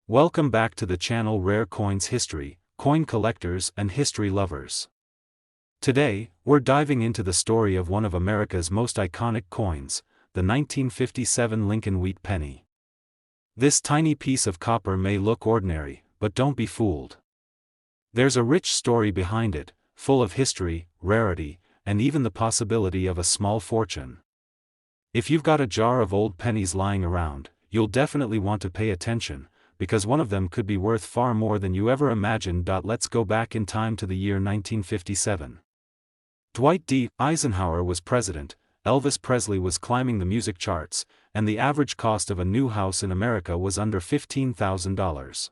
Welcome back to the channel Rare Coins History, coin collectors and history lovers. Today, we're diving into the story of one of America's most iconic coins, the 1957 Lincoln Wheat Penny. This tiny piece of copper may look ordinary, but don't be fooled. There's a rich story behind it, full of history, rarity, and even the possibility of a small fortune. If you've got a jar of old pennies lying around, you'll definitely want to pay attention, because one of them could be worth far more than you ever imagined. Let's go back in time to the year 1957. Dwight D. Eisenhower was president, Elvis Presley was climbing the music charts, and the average cost of a new house in America was under $15,000.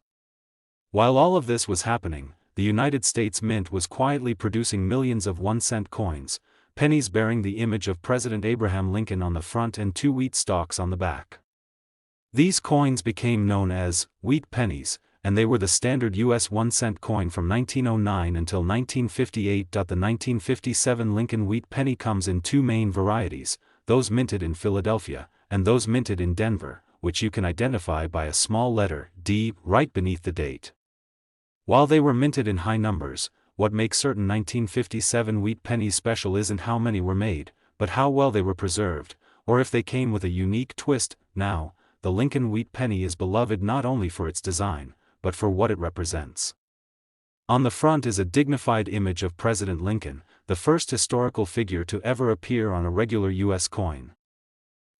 While all of this was happening, the United States Mint was quietly producing millions of 1-cent coins, pennies bearing the image of President Abraham Lincoln on the front and 2 wheat stalks on the back. These coins became known as wheat pennies, and they were the standard U.S. 1-cent coin from 1909 until 1958. The 1957 Lincoln Wheat Penny comes in 2 main varieties, those minted in Philadelphia, and those minted in Denver, which you can identify by a small letter D right beneath the date. While they were minted in high numbers, what makes certain 1957 wheat pennies special isn't how many were made, but how well they were preserved, or if they came with a unique twist. Now, the Lincoln Wheat Penny is beloved not only for its design, but for what it represents. On the front is a dignified image of President Lincoln, the first historical figure to ever appear on a regular U.S. coin.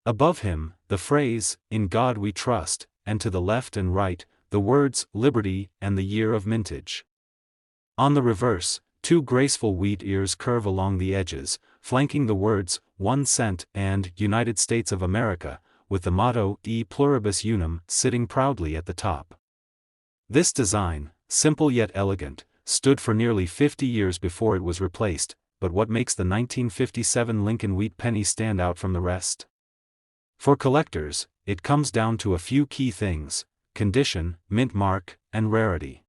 Above him, the phrase, "In God We Trust," and to the left and right, the words, "Liberty," and the year of mintage. On the reverse, 2 graceful wheat ears curve along the edges, flanking the words, 1 cent, and United States of America, with the motto, E Pluribus Unum, sitting proudly at the top. This design, simple yet elegant, stood for nearly 50 years before it was replaced, but what makes the 1957 Lincoln Wheat Penny stand out from the rest? For collectors, it comes down to a few key things: condition, mint mark, and rarity.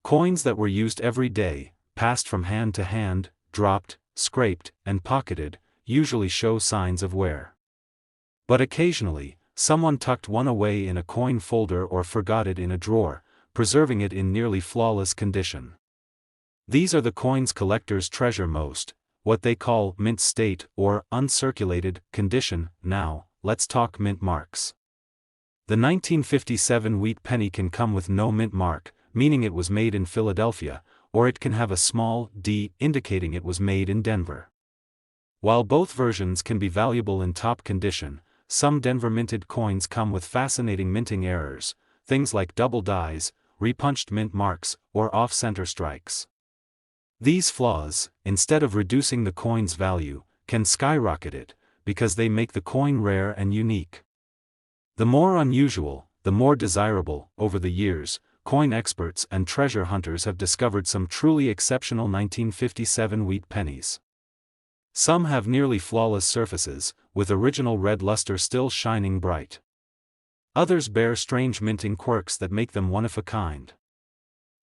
Coins that were used every day, passed from hand to hand, dropped, scraped, and pocketed, usually show signs of wear. But occasionally, someone tucked one away in a coin folder or forgot it in a drawer, preserving it in nearly flawless condition. These are the coins collectors treasure most, what they call mint state or uncirculated condition. Now, let's talk mint marks. The 1957 wheat penny can come with no mint mark, meaning it was made in Philadelphia, or it can have a small d indicating it was made in Denver. While both versions can be valuable in top condition, some Denver minted coins come with fascinating minting errors, things like double dies, repunched mint marks, or off-center strikes. These flaws, instead of reducing the coin's value, can skyrocket it, because they make the coin rare and unique. The more unusual, the more desirable. Over the years, coin experts and treasure hunters have discovered some truly exceptional 1957 wheat pennies. Some have nearly flawless surfaces, with original red luster still shining bright. Others bear strange minting quirks that make them one of a kind.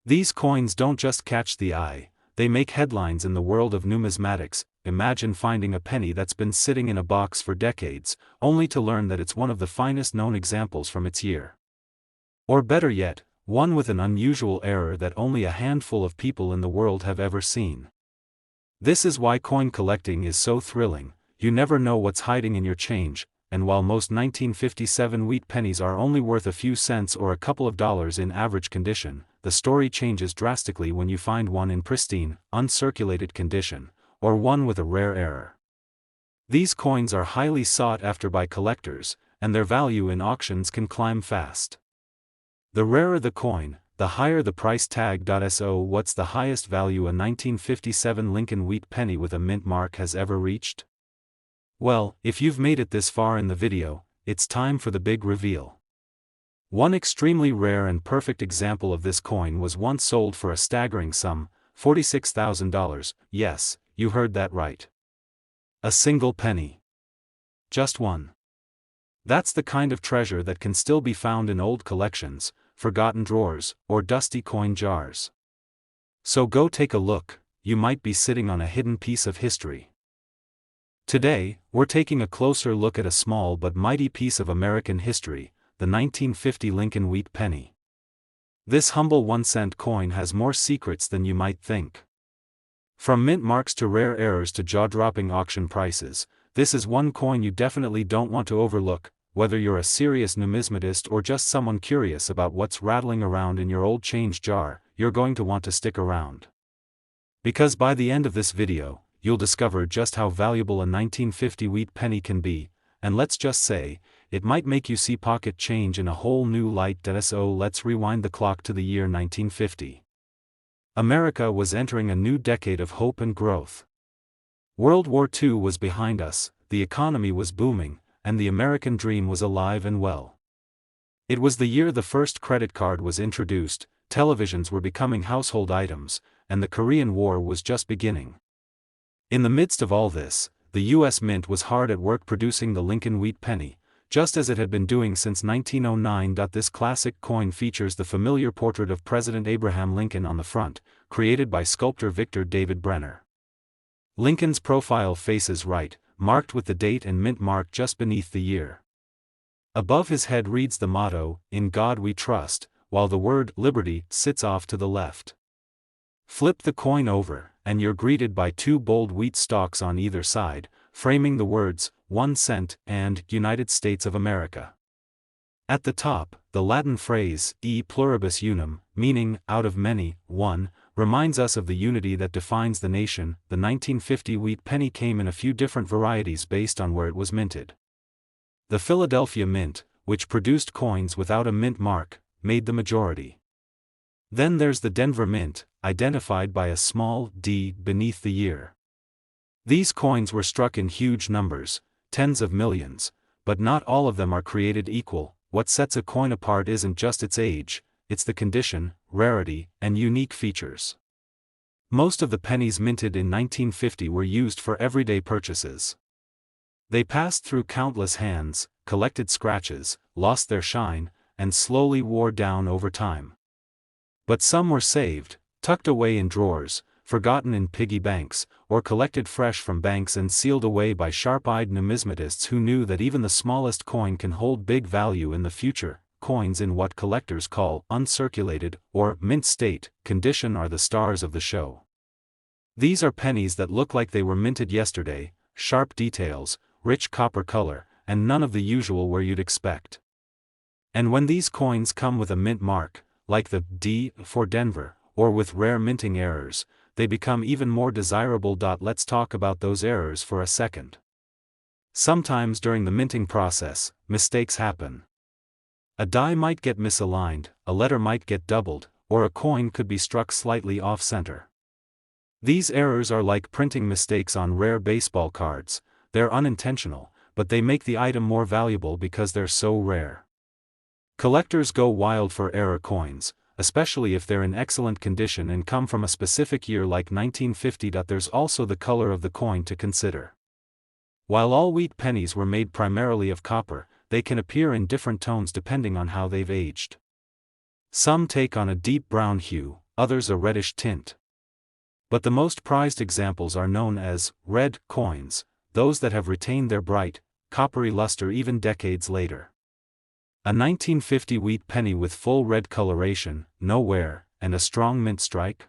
These coins don't just catch the eye, they make headlines in the world of numismatics. Imagine finding a penny that's been sitting in a box for decades, only to learn that it's one of the finest known examples from its year. Or better yet, one with an unusual error that only a handful of people in the world have ever seen. This is why coin collecting is so thrilling. You never know what's hiding in your change, and while most 1957 wheat pennies are only worth a few cents or a couple of dollars in average condition, the story changes drastically when you find one in pristine, uncirculated condition, or one with a rare error. These coins are highly sought after by collectors, and their value in auctions can climb fast. The rarer the coin, the higher the price tag. So what's the highest value a 1957 Lincoln Wheat Penny with a mint mark has ever reached? Well, if you've made it this far in the video, it's time for the big reveal. One extremely rare and perfect example of this coin was once sold for a staggering sum, $46,000, yes, you heard that right. A single penny. Just one. That's the kind of treasure that can still be found in old collections, forgotten drawers, or dusty coin jars. So go take a look, you might be sitting on a hidden piece of history. Today, we're taking a closer look at a small but mighty piece of American history, the 1950 Lincoln Wheat Penny. This humble 1-cent coin has more secrets than you might think. From mint marks to rare errors to jaw-dropping auction prices, this is one coin you definitely don't want to overlook, whether you're a serious numismatist or just someone curious about what's rattling around in your old change jar. You're going to want to stick around. Because by the end of this video, you'll discover just how valuable a 1950 wheat penny can be, and let's just say, it might make you see pocket change in a whole new light. So let's rewind the clock to the year 1950. America was entering a new decade of hope and growth. World War II was behind us, the economy was booming, and the American dream was alive and well. It was the year the first credit card was introduced, televisions were becoming household items, and the Korean War was just beginning. In the midst of all this, the U.S. Mint was hard at work producing the Lincoln Wheat Penny, just as it had been doing since 1909. This classic coin features the familiar portrait of President Abraham Lincoln on the front, created by sculptor Victor David Brenner. Lincoln's profile faces right, marked with the date and mint mark just beneath the year. Above his head reads the motto, "In God We Trust," while the word "Liberty" sits off to the left. Flip the coin over, and you're greeted by two bold wheat stalks on either side, framing the words, 1 cent, and United States of America. At the top, the Latin phrase, e pluribus unum, meaning, out of many, one, reminds us of the unity that defines the nation. The 1950 wheat penny came in a few different varieties based on where it was minted. The Philadelphia Mint, which produced coins without a mint mark, made the majority. Then there's the Denver Mint, identified by a small d beneath the year. These coins were struck in huge numbers, tens of millions, but not all of them are created equal. What sets a coin apart isn't just its age, it's the condition, rarity, and unique features. Most of the pennies minted in 1950 were used for everyday purchases. They passed through countless hands, collected scratches, lost their shine, and slowly wore down over time. But some were saved, tucked away in drawers, forgotten in piggy banks, or collected fresh from banks and sealed away by sharp-eyed numismatists who knew that even the smallest coin can hold big value in the future. Coins in what collectors call uncirculated, or mint state, condition are the stars of the show. These are pennies that look like they were minted yesterday, sharp details, rich copper color, and none of the usual where you'd expect. And when these coins come with a mint mark, like the D for Denver, or with rare minting errors, they become even more desirable. Let's talk about those errors for a second. Sometimes during the minting process, mistakes happen. A die might get misaligned, a letter might get doubled, or a coin could be struck slightly off-center. These errors are like printing mistakes on rare baseball cards. They're unintentional, but they make the item more valuable because they're so rare. Collectors go wild for error coins, especially if they're in excellent condition and come from a specific year like 1950. There's also the color of the coin to consider. While all wheat pennies were made primarily of copper, they can appear in different tones depending on how they've aged. Some take on a deep brown hue, others a reddish tint. But the most prized examples are known as red coins, those that have retained their bright, coppery luster even decades later. A 1950 wheat penny with full red coloration, no wear, and a strong mint strike?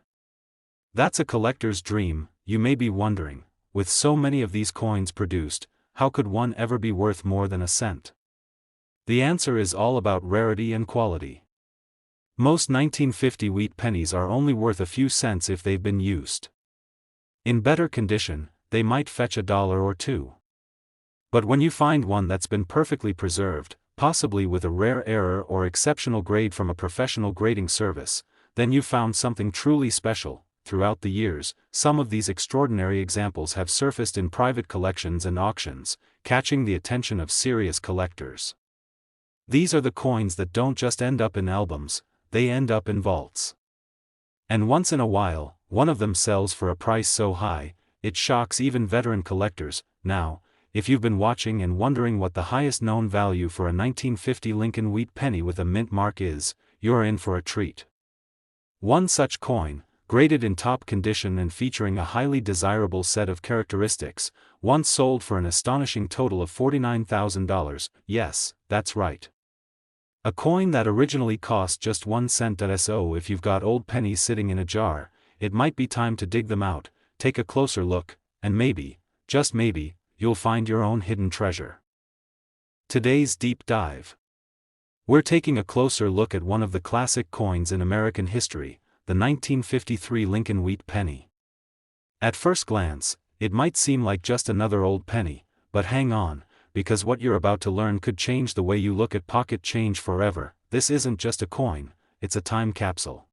That's a collector's dream. You may be wondering, with so many of these coins produced, how could one ever be worth more than a cent? The answer is all about rarity and quality. Most 1950 wheat pennies are only worth a few cents if they've been used. In better condition, they might fetch $1 or $2. But when you find one that's been perfectly preserved, possibly with a rare error or exceptional grade from a professional grading service, then you've found something truly special. Throughout the years, some of these extraordinary examples have surfaced in private collections and auctions, catching the attention of serious collectors. These are the coins that don't just end up in albums, they end up in vaults. And once in a while, one of them sells for a price so high, it shocks even veteran collectors. Now, if you've been watching and wondering what the highest known value for a 1950 Lincoln wheat penny with a mint mark is, you're in for a treat. One such coin, graded in top condition and featuring a highly desirable set of characteristics, once sold for an astonishing total of $49,000. Yes, that's right. A coin that originally cost just 1 cent. So if you've got old pennies sitting in a jar, it might be time to dig them out, take a closer look, and maybe, just maybe, you'll find your own hidden treasure. Today's deep dive. We're taking a closer look at one of the classic coins in American history, the 1953 Lincoln Wheat penny. At first glance, it might seem like just another old penny, but hang on, because what you're about to learn could change the way you look at pocket change forever. This isn't just a coin, it's a time capsule.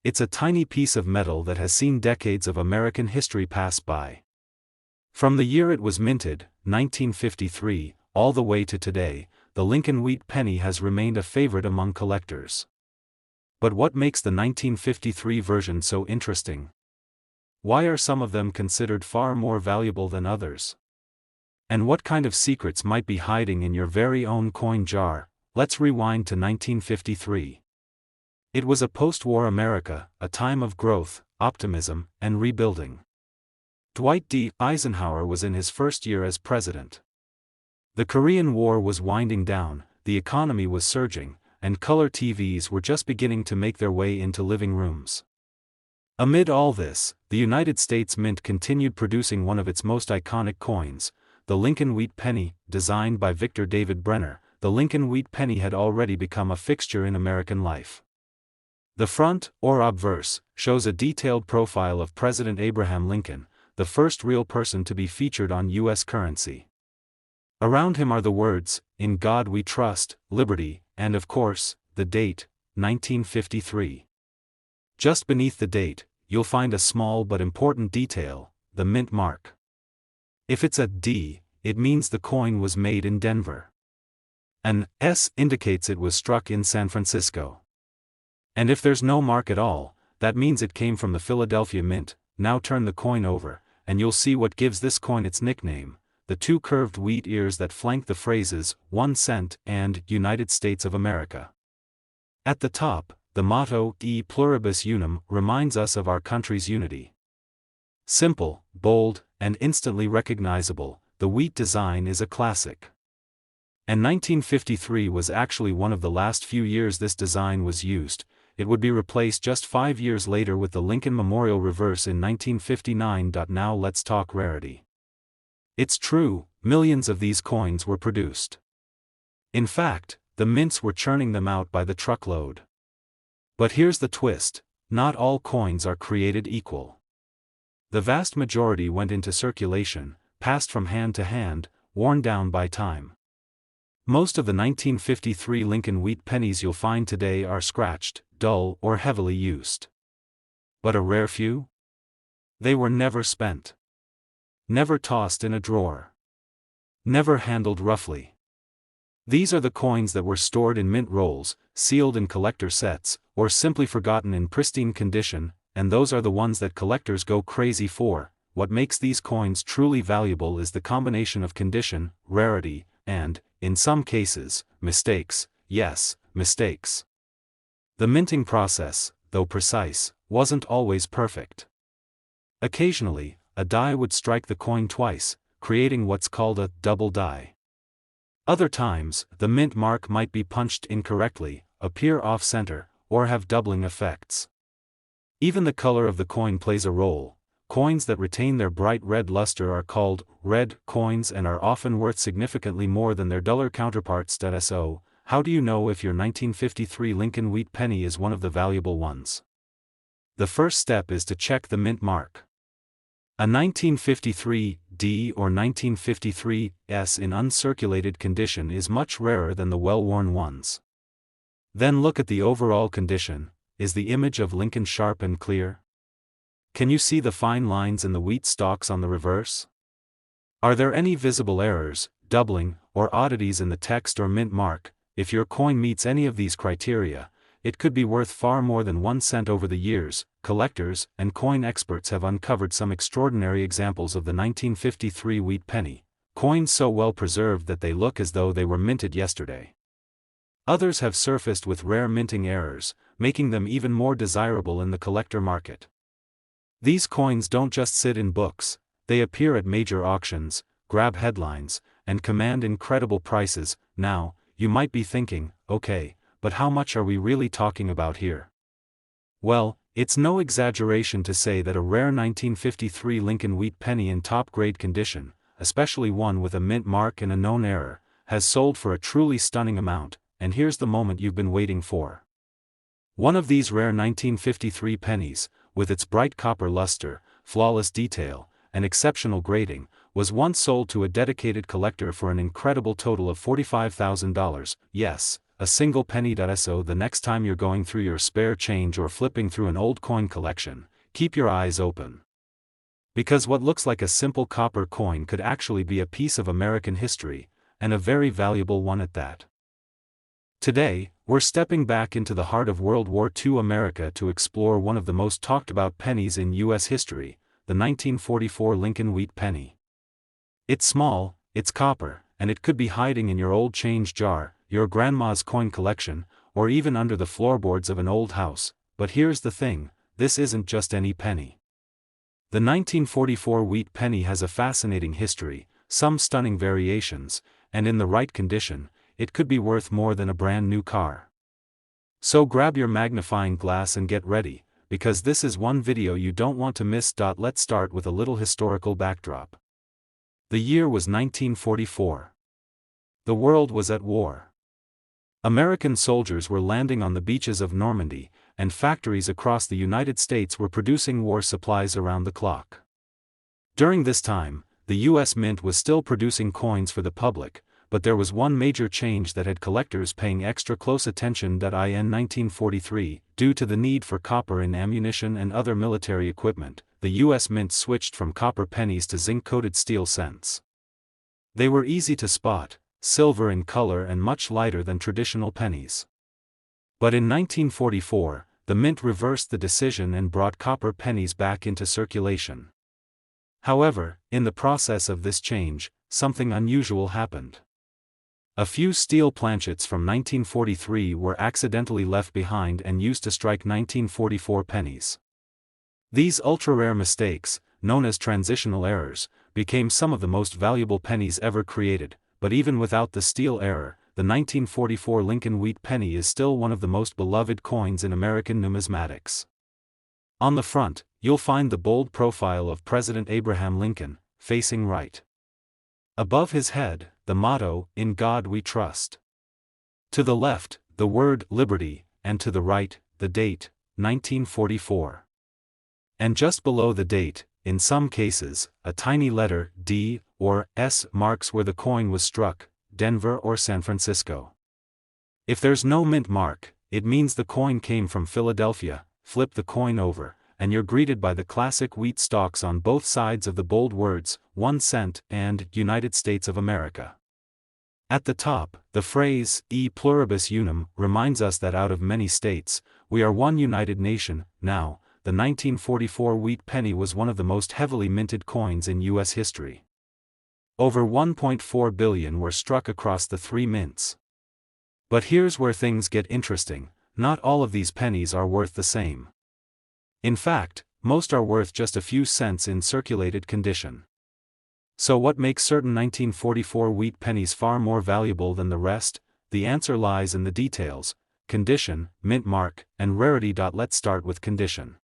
It's a tiny piece of metal that has seen decades of American history pass by. From the year it was minted, 1953, all the way to today, the Lincoln Wheat penny has remained a favorite among collectors. But what makes the 1953 version so interesting? Why are some of them considered far more valuable than others? And what kind of secrets might be hiding in your very own coin jar? Let's rewind to 1953. It was a post-war America, a time of growth, optimism, and rebuilding. Dwight D. Eisenhower was in his first year as president. The Korean War was winding down, the economy was surging, and color TVs were just beginning to make their way into living rooms. Amid all this, the United States Mint continued producing one of its most iconic coins, the Lincoln Wheat penny, designed by Victor David Brenner. The Lincoln Wheat penny had already become a fixture in American life. The front, or obverse, shows a detailed profile of President Abraham Lincoln, the first real person to be featured on U.S. currency. Around him are the words, "In God We Trust," "Liberty," and of course, the date, 1953. Just beneath the date, you'll find a small but important detail, the mint mark. If it's a D, it means the coin was made in Denver. An S indicates it was struck in San Francisco. And if there's no mark at all, that means it came from the Philadelphia Mint. Now turn the coin over, and you'll see what gives this coin its nickname, the two curved wheat ears that flank the phrases, 1 cent and United States of America. At the top, the motto, E pluribus unum, reminds us of our country's unity. Simple, bold, and instantly recognizable, the wheat design is a classic. And 1953 was actually one of the last few years this design was used. It would be replaced just 5 years later with the Lincoln Memorial reverse in 1959. Now let's talk rarity. It's true, millions of these coins were produced. In fact, the mints were churning them out by the truckload. But here's the twist, not all coins are created equal. The vast majority went into circulation, passed from hand to hand, worn down by time. Most of the 1953 Lincoln Wheat pennies you'll find today are scratched, dull, or heavily used. But a rare few? They were never spent. Never tossed in a drawer. Never handled roughly. These are the coins that were stored in mint rolls, sealed in collector sets, or simply forgotten in pristine condition, and those are the ones that collectors go crazy for. What makes these coins truly valuable is the combination of condition, rarity, and, in some cases, mistakes. Yes, mistakes. The minting process, though precise, wasn't always perfect. Occasionally, a die would strike the coin twice, creating what's called a double die. Other times, the mint mark might be punched incorrectly, appear off-center, or have doubling effects. Even the color of the coin plays a role. Coins that retain their bright red luster are called red coins and are often worth significantly more than their duller counterparts. So, how do you know if your 1953 Lincoln Wheat penny is one of the valuable ones? The first step is to check the mint mark. A 1953 D or 1953 S in uncirculated condition is much rarer than the well-worn ones. Then look at the overall condition. Is the image of Lincoln sharp and clear? Can you see the fine lines in the wheat stalks on the reverse? Are there any visible errors, doubling, or oddities in the text or mint mark? If your coin meets any of these criteria, it could be worth far more than 1 cent. Over the years, collectors and coin experts have uncovered some extraordinary examples of the 1953 wheat penny, coins so well preserved that they look as though they were minted yesterday. Others have surfaced with rare minting errors, making them even more desirable in the collector market. These coins don't just sit in books, they appear at major auctions, grab headlines, and command incredible prices. Now, you might be thinking, okay, but how much are we really talking about here? Well, it's no exaggeration to say that a rare 1953 Lincoln wheat penny in top-grade condition, especially one with a mint mark and a known error, has sold for a truly stunning amount, and here's the moment you've been waiting for. One of these rare 1953 pennies, with its bright copper luster, flawless detail, and exceptional grading, was once sold to a dedicated collector for an incredible total of $45,000, yes, a single penny. So the next time you're going through your spare change or flipping through an old coin collection, keep your eyes open. Because what looks like a simple copper coin could actually be a piece of American history, and a very valuable one at that. Today, we're stepping back into the heart of World War II America to explore one of the most talked about pennies in U.S. history, the 1944 Lincoln wheat penny. It's small, it's copper, and it could be hiding in your old change jar, your grandma's coin collection, or even under the floorboards of an old house. But here's the thing, this isn't just any penny. The 1944 wheat penny has a fascinating history, some stunning variations, and in the right condition, it could be worth more than a brand new car. So grab your magnifying glass and get ready, because this is one video you don't want to miss. Let's start with a little historical backdrop. The year was 1944. The world was at war. American soldiers were landing on the beaches of Normandy, and factories across the United States were producing war supplies around the clock. During this time, the U.S. Mint was still producing coins for the public, but there was one major change that had collectors paying extra close attention. In 1943, due to the need for copper in ammunition and other military equipment, the U.S. Mint switched from copper pennies to zinc-coated steel cents. They were easy to spot, silver in color and much lighter than traditional pennies. But in 1944, the Mint reversed the decision and brought copper pennies back into circulation. However, in the process of this change, something unusual happened. A few steel planchets from 1943 were accidentally left behind and used to strike 1944 pennies. These ultra-rare mistakes, known as transitional errors, became some of the most valuable pennies ever created. But even without the steel error, the 1944 Lincoln wheat penny is still one of the most beloved coins in American numismatics. On the front, you'll find the bold profile of President Abraham Lincoln, facing right. Above his head, the motto, "In God We Trust." To the left, the word "Liberty," and to the right, the date, 1944. And just below the date, in some cases, a tiny letter, D, or S, marks where the coin was struck, Denver or San Francisco. If there's no mint mark, it means the coin came from Philadelphia. Flip the coin over, and you're greeted by the classic wheat stalks on both sides of the bold words, 1 cent, and United States of America. At the top, the phrase, E pluribus unum, reminds us that out of many states, we are one united nation. Now, the 1944 wheat penny was one of the most heavily minted coins in U.S. history. Over 1.4 billion were struck across the three mints. But here's where things get interesting, not all of these pennies are worth the same. In fact, most are worth just a few cents in circulated condition. So what makes certain 1944 wheat pennies far more valuable than the rest? The answer lies in the details: condition, mint mark, and rarity. Let's start with condition.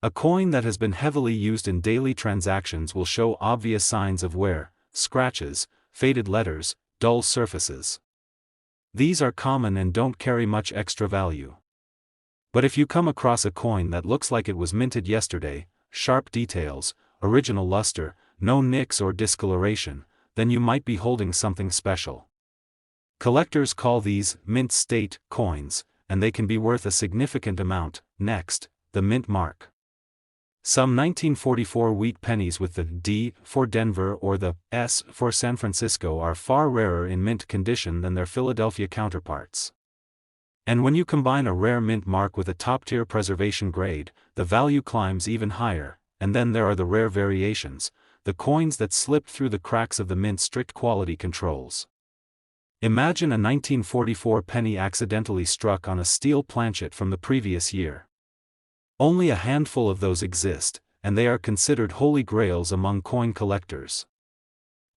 A coin that has been heavily used in daily transactions will show obvious signs of wear, scratches, faded letters, dull surfaces. These are common and don't carry much extra value. But if you come across a coin that looks like it was minted yesterday, sharp details, original luster, no nicks or discoloration, then you might be holding something special. Collectors call these mint state coins, and they can be worth a significant amount. Next, the mint mark. Some 1944 wheat pennies with the D for Denver or the S for San Francisco are far rarer in mint condition than their Philadelphia counterparts. And when you combine a rare mint mark with a top-tier preservation grade, the value climbs even higher. And then there are the rare variations, the coins that slipped through the cracks of the mint's strict quality controls. Imagine a 1944 penny accidentally struck on a steel planchet from the previous year. Only a handful of those exist, and they are considered holy grails among coin collectors.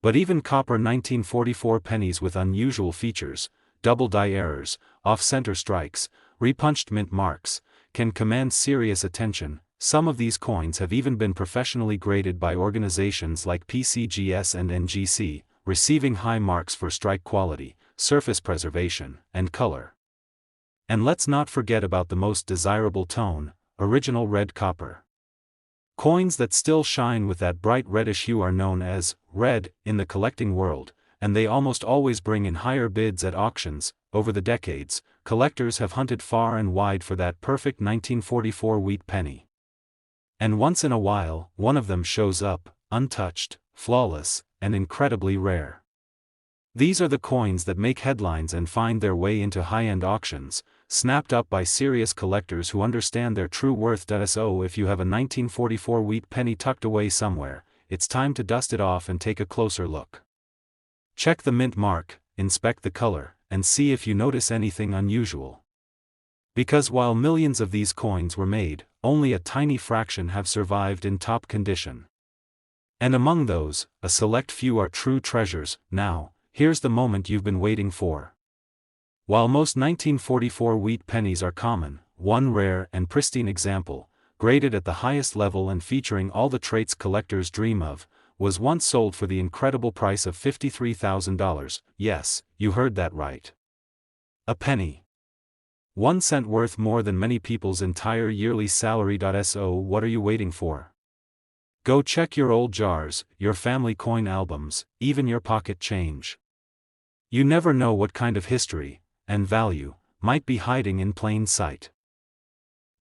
But even copper 1944 pennies with unusual features, double die errors, off-center strikes, repunched mint marks, can command serious attention. Some of these coins have even been professionally graded by organizations like PCGS and NGC, receiving high marks for strike quality, surface preservation, and color. And let's not forget about the most desirable tone, original red copper. Coins that still shine with that bright reddish hue are known as red in the collecting world, and they almost always bring in higher bids at auctions. Over the decades, collectors have hunted far and wide for that perfect 1944 wheat penny. And once in a while, one of them shows up, untouched, flawless, and incredibly rare. These are the coins that make headlines and find their way into high-end auctions, snapped up by serious collectors who understand their true worth. So if you have a 1944 wheat penny tucked away somewhere, it's time to dust it off and take a closer look. Check the mint mark, inspect the color, and see if you notice anything unusual. Because while millions of these coins were made, only a tiny fraction have survived in top condition. And among those, a select few are true treasures. Now, here's the moment you've been waiting for. While most 1944 wheat pennies are common, one rare and pristine example, graded at the highest level and featuring all the traits collectors dream of, was once sold for the incredible price of $53,000. Yes, you heard that right. A penny. 1 cent worth more than many people's entire yearly salary. So what are you waiting for? Go check your old jars, your family coin albums, even your pocket change. You never know what kind of history and value might be hiding in plain sight.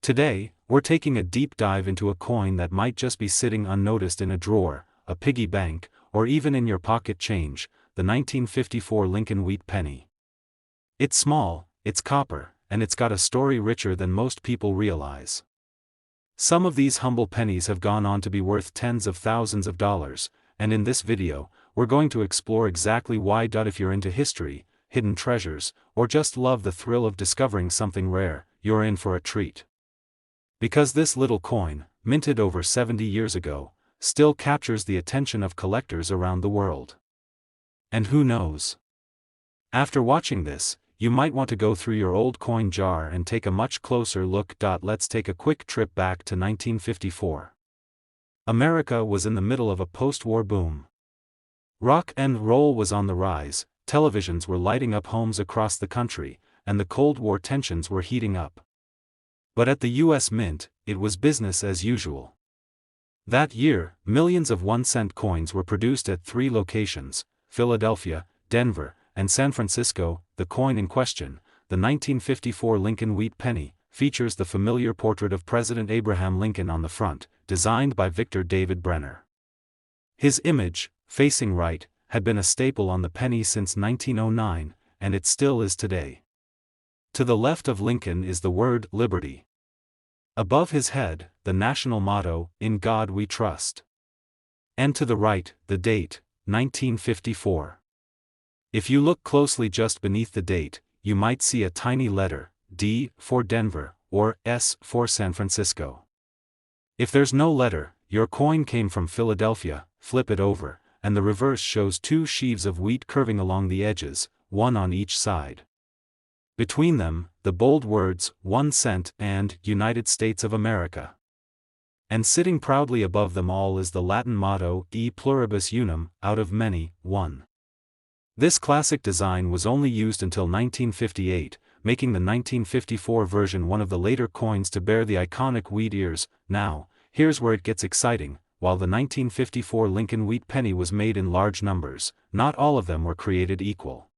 Today, we're taking a deep dive into a coin that might just be sitting unnoticed in a drawer, a piggy bank, or even in your pocket change, the 1954 Lincoln wheat penny. It's small, it's copper, and it's got a story richer than most people realize. Some of these humble pennies have gone on to be worth tens of thousands of dollars, and in this video, we're going to explore exactly why. If you're into history, hidden treasures, or just love the thrill of discovering something rare, you're in for a treat. Because this little coin, minted over 70 years ago, still captures the attention of collectors around the world. And who knows? After watching this, you might want to go through your old coin jar and take a much closer look. Let's take a quick trip back to 1954. America was in the middle of a post-war boom. Rock and roll was on the rise, televisions were lighting up homes across the country, and the Cold War tensions were heating up. But at the U.S. Mint, it was business as usual. That year, millions of 1-cent coins were produced at 3 locations, Philadelphia, Denver, and San Francisco. The coin in question, the 1954 Lincoln wheat penny, features the familiar portrait of President Abraham Lincoln on the front, designed by Victor David Brenner. His image, facing right, had been a staple on the penny since 1909, and it still is today. To the left of Lincoln is the word liberty. Above his head, the national motto, "In God We Trust." And to the right, the date, 1954. If you look closely just beneath the date, you might see a tiny letter, D for Denver, or S for San Francisco. If there's no letter, your coin came from Philadelphia. Flip it over, and the reverse shows 2 sheaves of wheat curving along the edges, one on each side. Between them, the bold words, 1 cent and United States of America. And sitting proudly above them all is the Latin motto, E pluribus unum, out of many, one. This classic design was only used until 1958, making the 1954 version one of the later coins to bear the iconic wheat ears. Now, here's where it gets exciting. While the 1954 Lincoln wheat penny was made in large numbers, not all of them were created equal.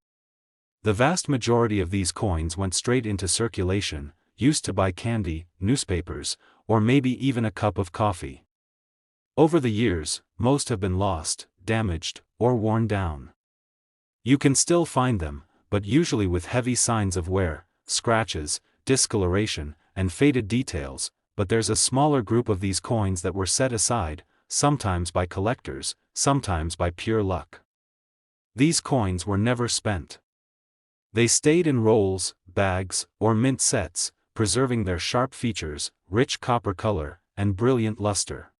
The vast majority of these coins went straight into circulation, used to buy candy, newspapers, or maybe even a cup of coffee. Over the years, most have been lost, damaged, or worn down. You can still find them, but usually with heavy signs of wear, scratches, discoloration, and faded details. But there's a smaller group of these coins that were set aside, sometimes by collectors, sometimes by pure luck. These coins were never spent. They stayed in rolls, bags, or mint sets, preserving their sharp features, rich copper color, and brilliant luster.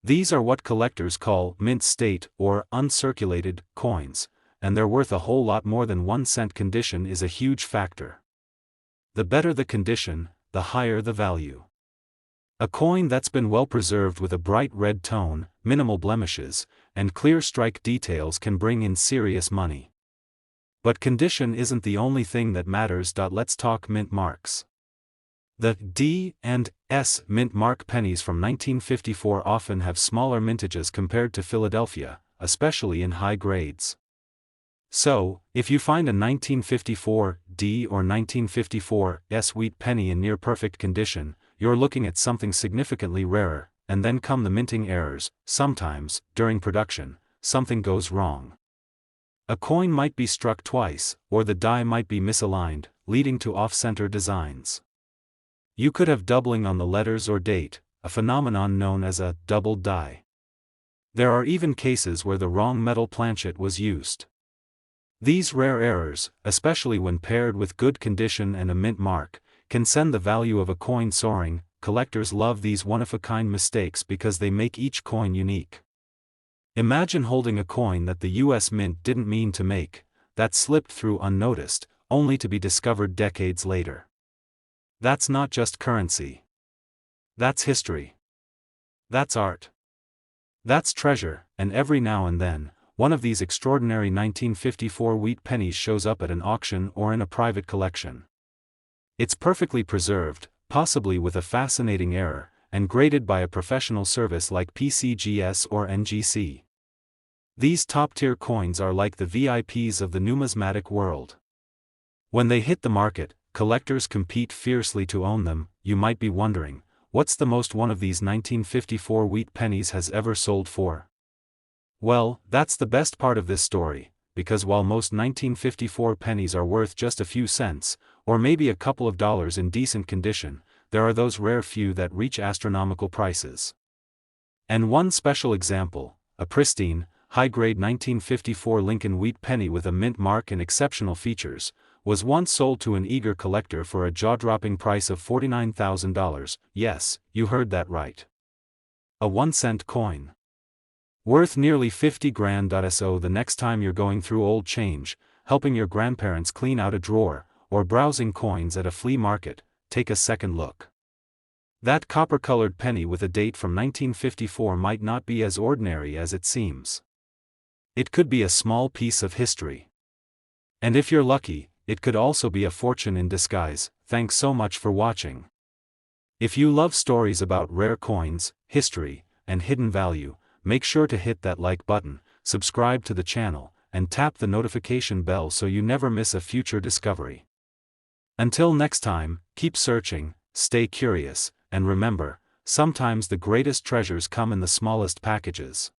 These are what collectors call mint state or uncirculated coins, and they're worth a whole lot more than 1 cent. Condition is a huge factor. The better the condition, the higher the value. A coin that's been well preserved with a bright red tone, minimal blemishes, and clear strike details can bring in serious money. But condition isn't the only thing that matters. Let's talk mint marks. The D and S mint mark pennies from 1954 often have smaller mintages compared to Philadelphia, especially in high grades. So, if you find a 1954 D or 1954 S wheat penny in near perfect condition, you're looking at something significantly rarer. And then come the minting errors. Sometimes, during production, something goes wrong. A coin might be struck twice, or the die might be misaligned, leading to off-center designs. You could have doubling on the letters or date, a phenomenon known as a doubled die. There are even cases where the wrong metal planchet was used. These rare errors, especially when paired with good condition and a mint mark, can send the value of a coin soaring. Collectors love these one-of-a-kind mistakes because they make each coin unique. Imagine holding a coin that the US Mint didn't mean to make, that slipped through unnoticed, only to be discovered decades later. That's not just currency. That's history. That's art. That's treasure, and every now and then, one of these extraordinary 1954 wheat pennies shows up at an auction or in a private collection. It's perfectly preserved, possibly with a fascinating error, and graded by a professional service like PCGS or NGC. These top-tier coins are like the VIPs of the numismatic world. When they hit the market, collectors compete fiercely to own them. You might be wondering, what's the most one of these 1954 wheat pennies has ever sold for? Well, that's the best part of this story, because while most 1954 pennies are worth just a few cents, or maybe a couple of dollars in decent condition, there are those rare few that reach astronomical prices. And one special example, a pristine, high-grade 1954 Lincoln wheat penny with a mint mark and exceptional features, was once sold to an eager collector for a jaw-dropping price of $49,000. Yes, you heard that right. A 1-cent coin. Worth nearly 50 grand. So the next time you're going through old change, helping your grandparents clean out a drawer, or browsing coins at a flea market, take a second look. That copper-colored penny with a date from 1954 might not be as ordinary as it seems. It could be a small piece of history. And if you're lucky, it could also be a fortune in disguise. Thanks so much for watching. If you love stories about rare coins, history, and hidden value, make sure to hit that like button, subscribe to the channel, and tap the notification bell so you never miss a future discovery. Until next time, keep searching, stay curious, and remember, sometimes the greatest treasures come in the smallest packages.